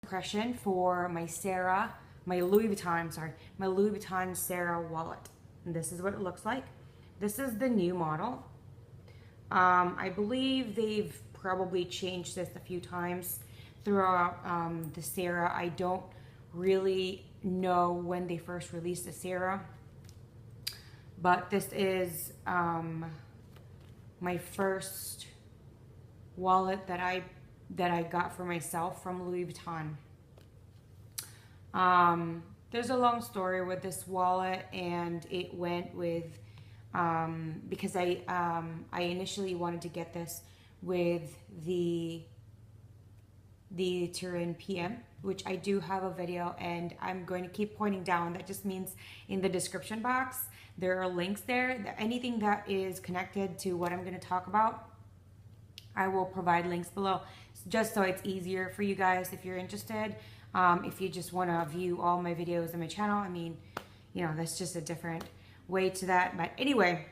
impression for my Louis Vuitton, my Louis Vuitton Sarah wallet. And this is what it looks like. This is the new model. I believe they've probably changed this a few times throughout the Sarah. I don't really know when they first released the Sarah, but this is my first wallet that I got for myself from Louis Vuitton. There's a long story with this wallet, and it went with because I initially wanted to get this with the Turin PM, which I do have a video, and I'm going to keep pointing down. That just means in the description box there are links there. Anything that is connected to what I'm going to talk about, I will provide links below, just so it's easier for you guys if you're interested. If you just want to view all my videos on my channel, I mean, you know, that's just a different way to that. But anyway,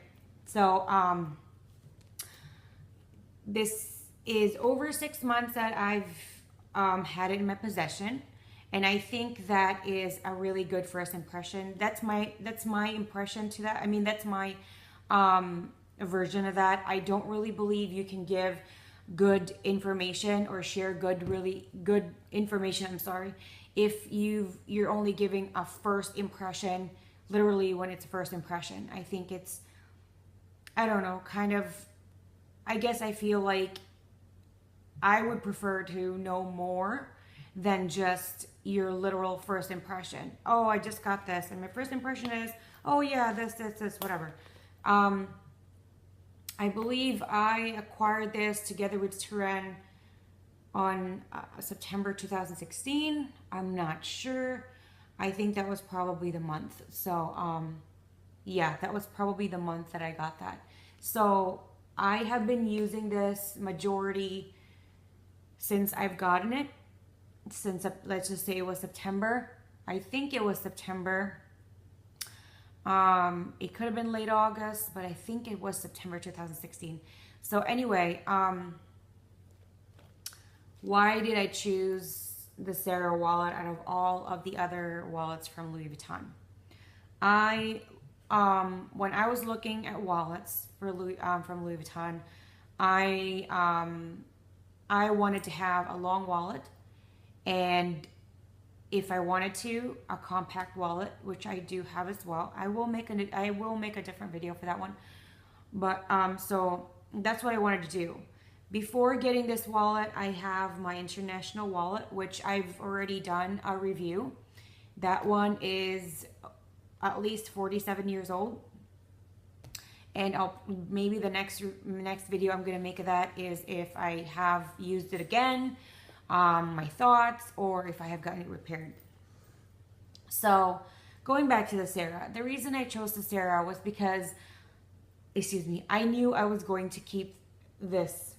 so this is over 6 months that I've had it in my possession, and I think that is a really good first impression. That's my impression to that. I mean, that's my version of that. I don't really believe you can give good information or share really good information, I'm sorry, if you're only giving a first impression, literally when it's a first impression. I think it's, I don't know, kind of, I guess I feel like I would prefer to know more than just your literal first impression. Oh, I just got this, and my first impression is, oh yeah, this, whatever. I believe I acquired this together with Turin on September 2016. I'm not sure. I think that was probably the month. So, yeah, that was probably the month that I got that. So I have been using this majority since I've gotten it. Since, let's just say it was September. I think it was September. It could have been late August, but I think it was September 2016. So anyway, why did I choose the Sarah wallet out of all of the other wallets from Louis Vuitton? When I was looking at wallets for from Louis Vuitton, I wanted to have a long wallet, and if I wanted to, a compact wallet, which I do have as well. I will make a different video for that one. But so that's what I wanted to do. Before getting this wallet, I have my international wallet, which I've already done a review. That one is at least 47 years old. And maybe the next video I'm going to make of that is if I have used it again, my thoughts, or if I have gotten it repaired. So going back to the Sarah, the reason I chose the Sarah was because, excuse me, I knew I was going to keep this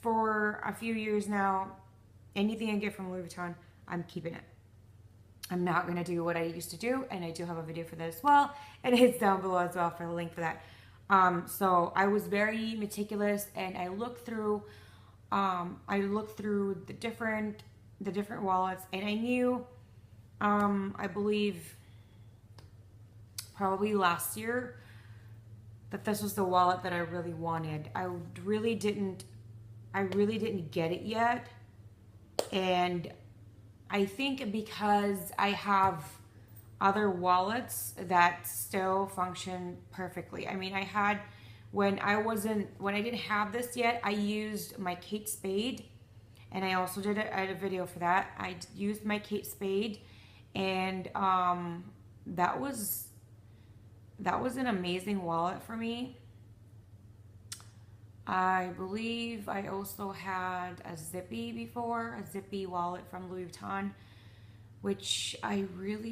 for a few years now. Anything I get from Louis Vuitton, I'm keeping it. I'm not going to do what I used to do, and I do have a video for that as well, and it's down below as well for the link for that. So I was very meticulous, and I looked through the different wallets, and I knew, I believe probably last year, that this was the wallet that I really wanted. I really didn't get it yet, and I think because I have other wallets that still function perfectly. I mean, I had, when I didn't have this yet, I used my Kate Spade, and I also did a video for that. I used my Kate Spade, and that was an amazing wallet for me. I believe I also had a Zippy before, a Zippy wallet from Louis Vuitton, which I don't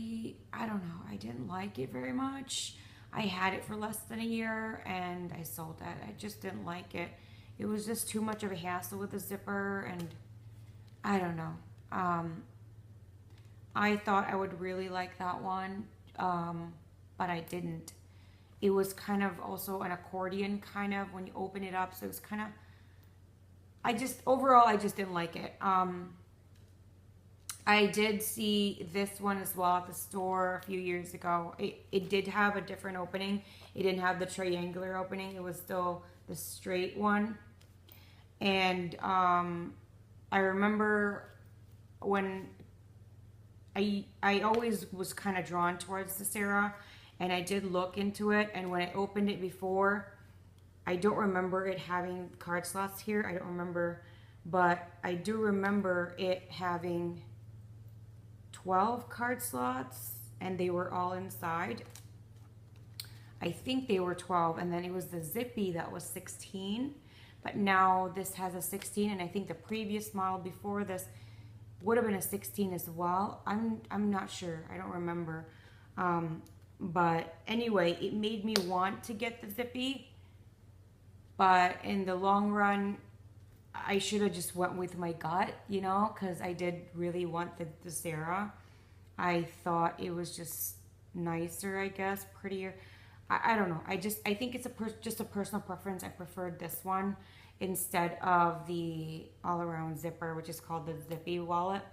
know, I didn't like it very much. I had it for less than a year and I sold that. I just didn't like it. It was just too much of a hassle with the zipper, and I don't know. I thought I would really like that one, but I didn't. It was kind of also an accordion, kind of, when you open it up. So it was kind of, overall, I just didn't like it. I did see this one as well at the store a few years ago. It did have a different opening. It didn't have the triangular opening. It was still the straight one. And I remember when I always was kind of drawn towards the Sarah, and I did look into it. And when I opened it before, I don't remember it having card slots here. I don't remember, but I do remember it having 12 card slots, and they were all inside. I think they were 12, and then it was the Zippy that was 16, but now this has a 16, and I think the previous model before this would have been a 16 as well. I'm not sure. I don't remember. But anyway, it made me want to get the Zippy, but in the long run, I should have just went with my gut, you know, because I did really want the Sarah. I thought it was just nicer, I guess, prettier. I don't know. I think it's just a personal preference. I preferred this one instead of the all-around zipper, which is called the Zippy wallet.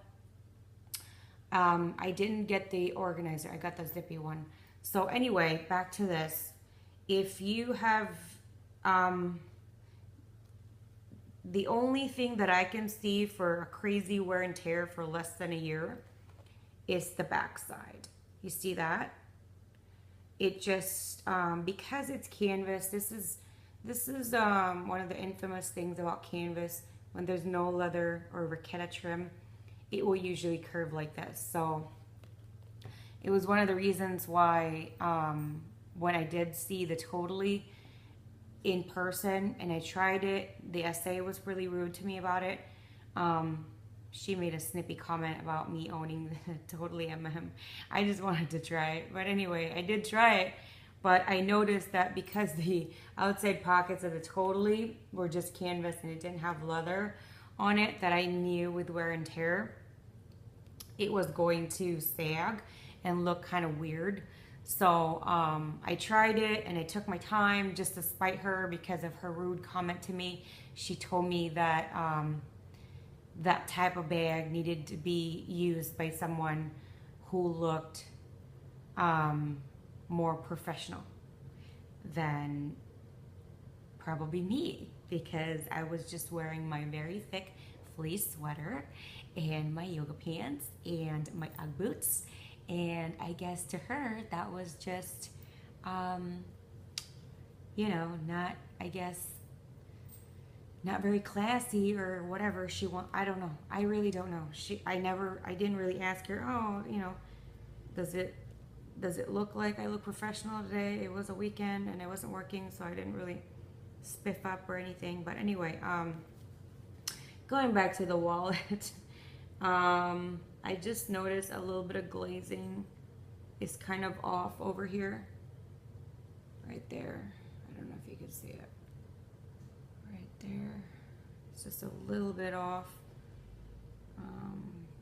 I didn't get the organizer. I got the Zippy one. So anyway, back to this. If you have... the only thing that I can see for a crazy wear and tear for less than a year is the back side. You see that? It just, because it's canvas, this is one of the infamous things about canvas. When there's no leather or raqueta trim, it will usually curve like this. So it was one of the reasons why when I did see the Totally in person and I tried it, the SA was really rude to me about it. She made a snippy comment about me owning the Totally MM. I just wanted to try it. But anyway, I did try it. But I noticed that because the outside pockets of the Totally were just canvas and it didn't have leather on it, that I knew with wear and tear, it was going to sag and look kind of weird. So I tried it and I took my time just to spite her because of her rude comment to me. She told me that that type of bag needed to be used by someone who looked more professional than probably me, because I was just wearing my very thick fleece sweater and my yoga pants and my Ugg boots. And I guess to her, that was just, you know, not very classy or whatever she want. I don't know. I really don't know. I didn't really ask her, oh, you know, does it look like I look professional today? It was a weekend and I wasn't working, so I didn't really spiff up or anything. But anyway, going back to the wallet, I just noticed a little bit of glazing is kind of off over here. Right there. I don't know if you can see it. Right there. It's just a little bit off.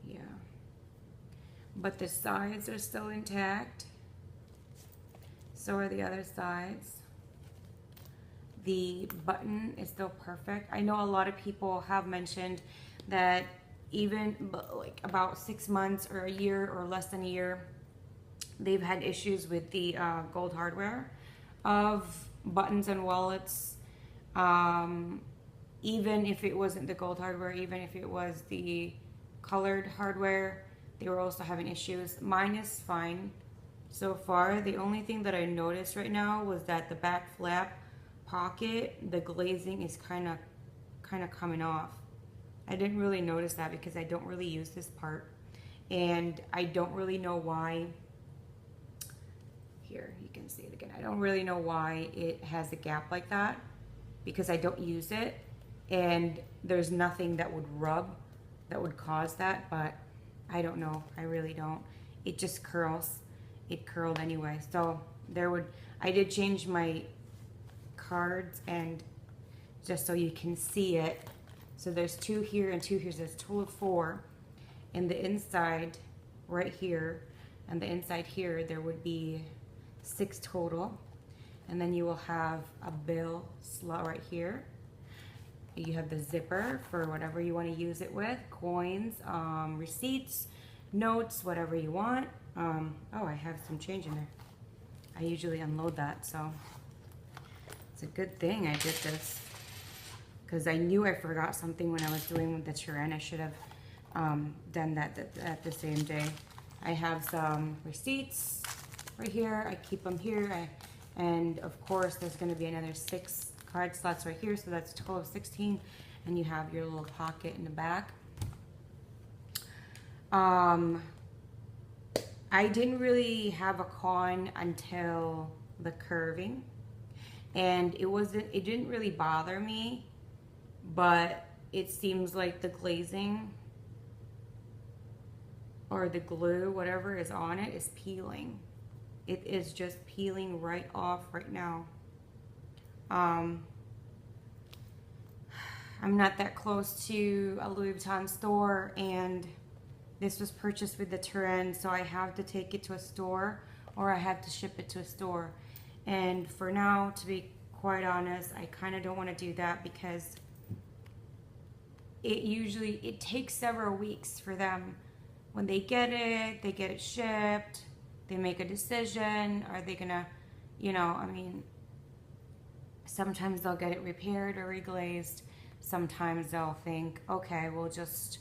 Yeah. But the sides are still intact. So are the other sides. The button is still perfect. I know a lot of people have mentioned that even like about 6 months or a year or less than a year, they've had issues with the gold hardware of buttons and wallets. Even if it wasn't the gold hardware, even if it was the colored hardware, they were also having issues. Mine is fine so far. The only thing that I noticed right now was that the back flap pocket, the glazing is kind of coming off. I didn't really notice that because I don't really use this part, and I don't really know why. Here, you can see it again. I don't really know why it has a gap like that, because I don't use it, and there's nothing that would rub that would cause that, but I don't know. I really don't. It just curls. It curled anyway. So I did change my cards, and just so you can see it. So there's 2 here and 2 here. So there's a total of 4. And the inside right here and the inside here, there would be 6 total. And then you will have a bill slot right here. You have the zipper for whatever you want to use it with, coins, receipts, notes, whatever you want. Oh, I have some change in there. I usually unload that, so it's a good thing I did this, because I knew I forgot something when I was doing with the Turin. I should have done that at the same day. I have some receipts right here. I keep them here. And of course, there's going to be another 6 card slots right here, so that's a total of 16. And you have your little pocket in the back. I didn't really have a con until the curving, and it didn't really bother me, but it seems like the glazing or the glue, whatever is on it, is peeling. It is just peeling right off right now. I'm not that close to a Louis Vuitton store, and this was purchased with the Turin, so I have to take it to a store, or I have to ship it to a store. And for now, to be quite honest, I kind of don't want to do that, because it takes several weeks for them. When they get it shipped, they make a decision. Are they gonna, I mean, sometimes they'll get it repaired or reglazed. Sometimes they'll think, okay, we'll just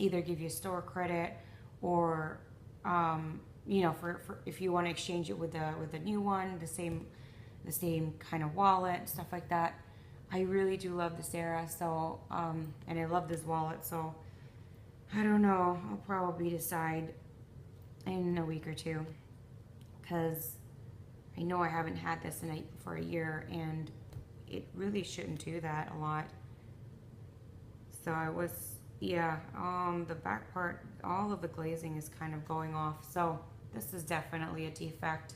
either give you store credit, or for if you want to exchange it with a new one, the same kind of wallet, stuff like that. I really do love this era, so and I love this wallet, so I don't know. I'll probably decide in a week or two, because I know I haven't had this for a year, and it really shouldn't do that a lot. So the back part, all of the glazing is kind of going off, so this is definitely a defect.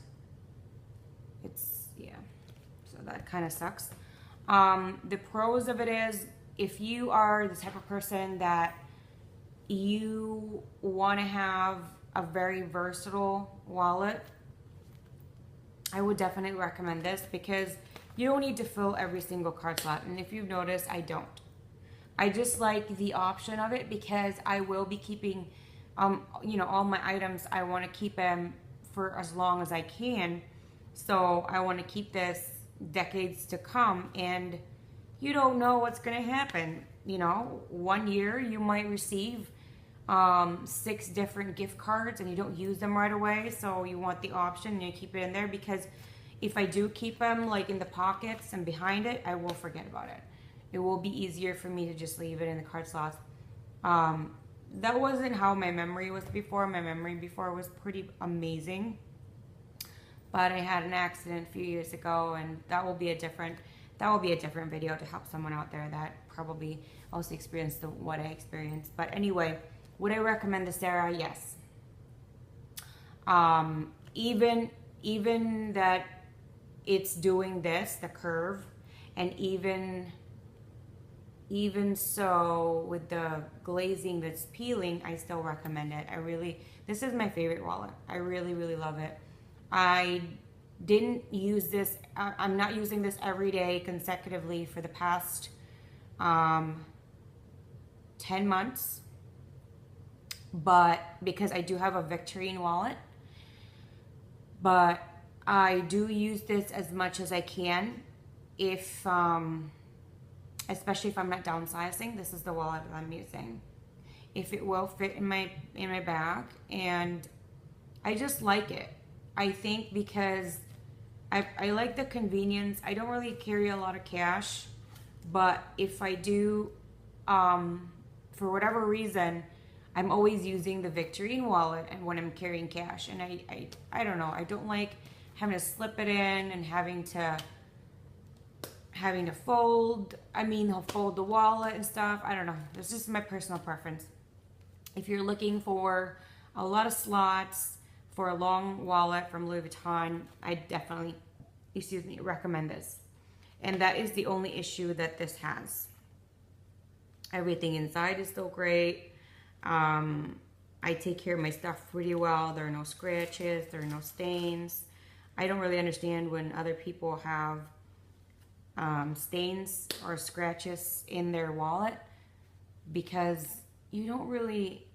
So that kind of sucks. The pros of it is, if you are the type of person that you want to have a very versatile wallet, I would definitely recommend this, because you don't need to fill every single card slot. And if you've noticed, I don't. I just like the option of it, because I will be keeping, all my items. I want to keep them for as long as I can. So I want to keep this decades to come, and you don't know what's going to happen. 1 year you might receive 6 different gift cards, and you don't use them right away, so you want the option and you keep it in there, because if I do keep them like in the pockets and behind it, I will forget about it. It will be easier for me to just leave it in the card slots. That wasn't how my memory was before. My memory before was pretty amazing, but I had an accident a few years ago, and that will be a different video to help someone out there that probably also experienced what I experienced. But anyway, would I recommend this era? Yes. Even that it's doing this, the curve, and even so, with the glazing that's peeling, I still recommend it. This is my favorite wallet. I really, really love it. I didn't use this, I'm not using this every day consecutively for the past 10 months, but because I do have a Victorine wallet, but I do use this as much as I can. If especially if I'm not downsizing, this is the wallet that I'm using. If it will fit in my bag, and I just like it. I think because I like the convenience. I don't really carry a lot of cash, but if I do, for whatever reason, I'm always using the Victorine wallet, and when I'm carrying cash, and I don't know. I don't like having to slip it in and having to fold the wallet and stuff. I don't know. It's just my personal preference. If you're looking for a lot of slots for a long wallet from Louis Vuitton, I definitely, recommend this. And that is the only issue that this has. Everything inside is still great. I take care of my stuff pretty well. There are no scratches. There are no stains. I don't really understand when other people have stains or scratches in their wallet, because you don't really,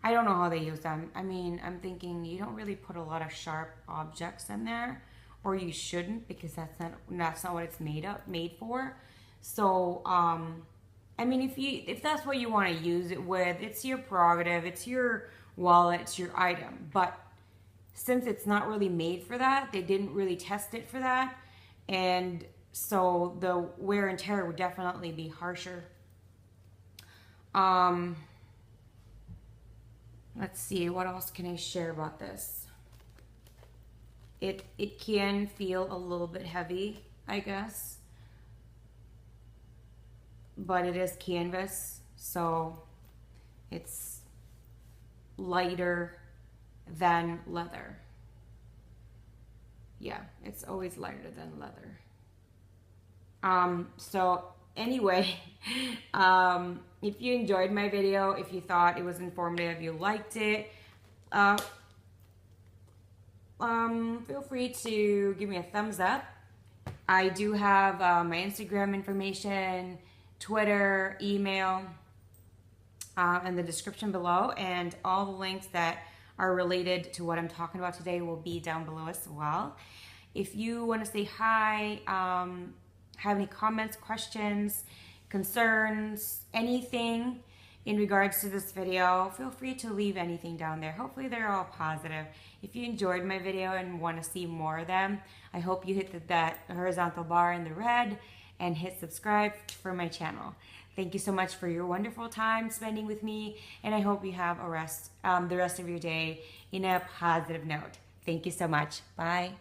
I don't know how they use them. I mean, I'm thinking you don't really put a lot of sharp objects in there, or you shouldn't, because that's not what it's made for. So, I mean, if that's what you want to use it with, it's your prerogative, it's your wallet, it's your item. But since it's not really made for that, they didn't really test it for that, and so the wear and tear would definitely be harsher. Let's see, what else can I share about this? It can feel a little bit heavy, I guess, but it is canvas, so it's lighter than leather. Yeah, it's always lighter than leather. So anyway, if you enjoyed my video, if you thought it was informative, you liked it, feel free to give me a thumbs up. I do have my Instagram information, Twitter, email, in the description below, and all the links that are related to what I'm talking about today will be down below as well. If you want to say hi, have any comments, questions, concerns, anything in regards to this video, feel free to leave anything down there. Hopefully they're all positive. If you enjoyed my video and want to see more of them, I hope you hit that horizontal bar in the red and hit subscribe for my channel. Thank you so much for your wonderful time spending with me, and I hope you have the rest of your day in a positive note. Thank you so much. Bye.